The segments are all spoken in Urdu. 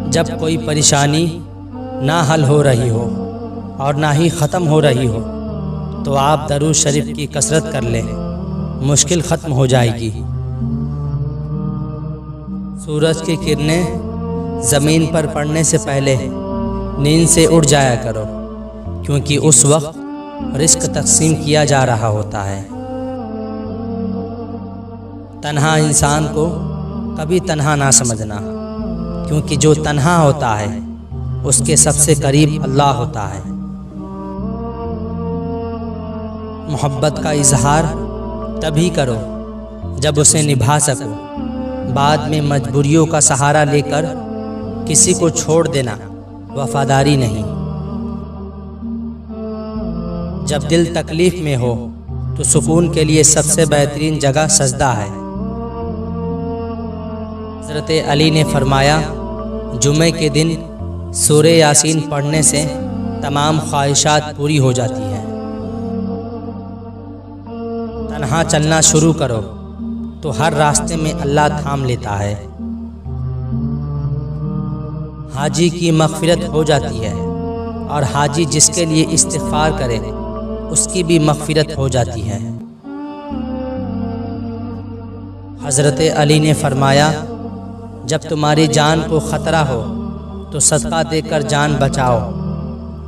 جب کوئی پریشانی نہ حل ہو رہی ہو اور نہ ہی ختم ہو رہی ہو تو آپ درود شریف کی کثرت کر لیں، مشکل ختم ہو جائے گی۔ سورج کی کرنیں زمین پر پڑنے سے پہلے نیند سے اٹھ جایا کرو، کیونکہ اس وقت رزق تقسیم کیا جا رہا ہوتا ہے۔ تنہا انسان کو کبھی تنہا نہ سمجھنا، کیونکہ جو تنہا ہوتا ہے اس کے سب سے قریب اللہ ہوتا ہے۔ محبت کا اظہار تبھی کرو جب اسے نبھا سکو، بعد میں مجبوریوں کا سہارا لے کر کسی کو چھوڑ دینا وفاداری نہیں۔ جب دل تکلیف میں ہو تو سکون کے لیے سب سے بہترین جگہ سجدہ ہے۔ حضرت علی نے فرمایا، جمعے کے دن سورہ یاسین پڑھنے سے تمام خواہشات پوری ہو جاتی ہیں۔ تنہا چلنا شروع کرو تو ہر راستے میں اللہ تھام لیتا ہے۔ حاجی کی مغفرت ہو جاتی ہے، اور حاجی جس کے لیے استغفار کرے اس کی بھی مغفرت ہو جاتی ہے۔ حضرت علی نے فرمایا، جب تمہاری جان کو خطرہ ہو تو صدقہ دے کر جان بچاؤ،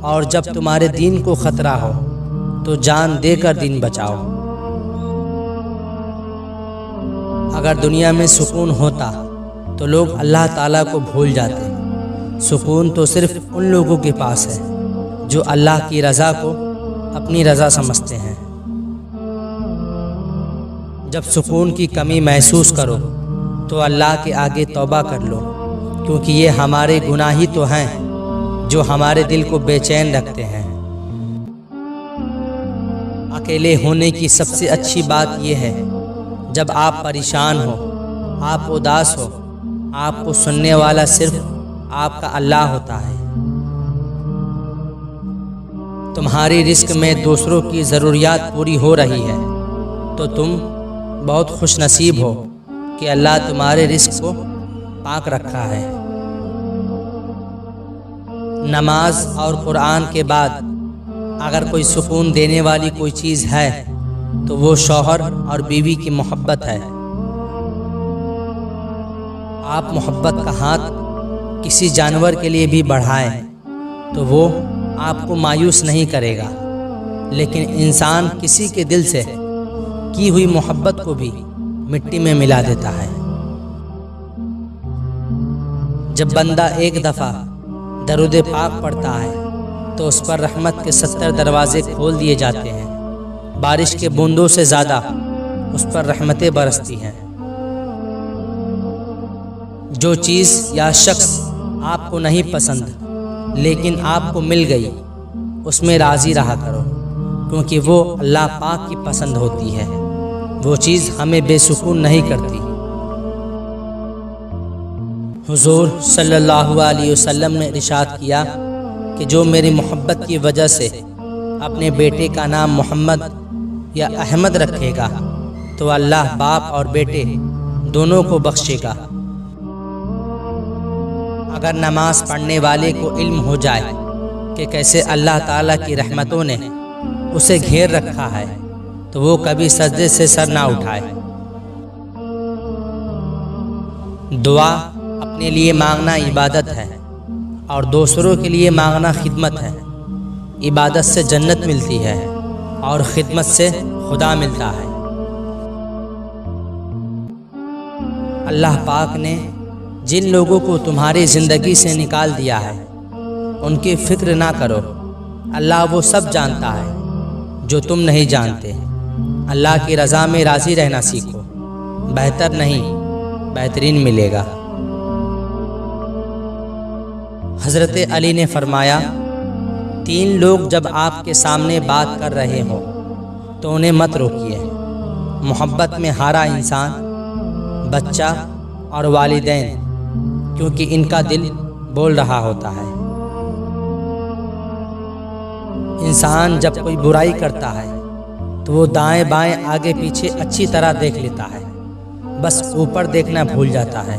اور جب تمہارے دین کو خطرہ ہو تو جان دے کر دین بچاؤ۔ اگر دنیا میں سکون ہوتا تو لوگ اللہ تعالیٰ کو بھول جاتے۔ سکون تو صرف ان لوگوں کے پاس ہے جو اللہ کی رضا کو اپنی رضا سمجھتے ہیں۔ جب سکون کی کمی محسوس کرو تو اللہ کے آگے توبہ کر لو، کیونکہ یہ ہمارے گناہ ہی تو ہیں جو ہمارے دل کو بے چین رکھتے ہیں۔ اکیلے ہونے کی سب سے اچھی بات یہ ہے، جب آپ پریشان ہو، آپ اداس ہو، آپ کو سننے والا صرف آپ کا اللہ ہوتا ہے۔ تمہاری رزق میں دوسروں کی ضروریات پوری ہو رہی ہے تو تم بہت خوش نصیب ہو کہ اللہ تمہارے رزق کو پاک رکھا ہے۔ نماز اور قرآن کے بعد اگر کوئی سکون دینے والی کوئی چیز ہے تو وہ شوہر اور بیوی کی محبت ہے۔ آپ محبت کا ہاتھ کسی جانور کے لیے بھی بڑھائیں تو وہ آپ کو مایوس نہیں کرے گا، لیکن انسان کسی کے دل سے کی ہوئی محبت کو بھی مٹی میں ملا دیتا ہے۔ جب بندہ ایک دفعہ درود پاک پڑھتا ہے تو اس پر رحمت کے 70 دروازے کھول دیے جاتے ہیں۔ بارش کے بوندوں سے زیادہ اس پر رحمتیں برستی ہیں۔ جو چیز یا شخص آپ کو نہیں پسند لیکن آپ کو مل گئی، اس میں راضی رہا کرو، کیونکہ وہ اللہ پاک کی پسند ہوتی ہے۔ وہ چیز ہمیں بے سکون نہیں کرتی۔ حضور صلی اللہ علیہ وسلم نے ارشاد کیا کہ جو میری محبت کی وجہ سے اپنے بیٹے کا نام محمد یا احمد رکھے گا تو اللہ باپ اور بیٹے دونوں کو بخشے گا۔ اگر نماز پڑھنے والے کو علم ہو جائے کہ کیسے اللہ تعالیٰ کی رحمتوں نے اسے گھیر رکھا ہے تو وہ کبھی سجدے سے سر نہ اٹھائے۔ دعا اپنے لیے مانگنا عبادت ہے اور دوسروں کے لیے مانگنا خدمت ہے۔ عبادت سے جنت ملتی ہے اور خدمت سے خدا ملتا ہے۔ اللہ پاک نے جن لوگوں کو تمہاری زندگی سے نکال دیا ہے ان کی فکر نہ کرو، اللہ وہ سب جانتا ہے جو تم نہیں جانتے۔ اللہ کی رضا میں راضی رہنا سیکھو، بہتر نہیں بہترین ملے گا۔ حضرت علی نے فرمایا، 3 لوگ جب آپ کے سامنے بات کر رہے ہوں تو انہیں مت روکیے۔ محبت میں ہارا انسان، بچہ اور والدین، کیونکہ ان کا دل بول رہا ہوتا ہے۔ انسان جب کوئی برائی کرتا ہے تو وہ دائیں بائیں آگے پیچھے اچھی طرح دیکھ لیتا ہے، بس اوپر دیکھنا بھول جاتا ہے۔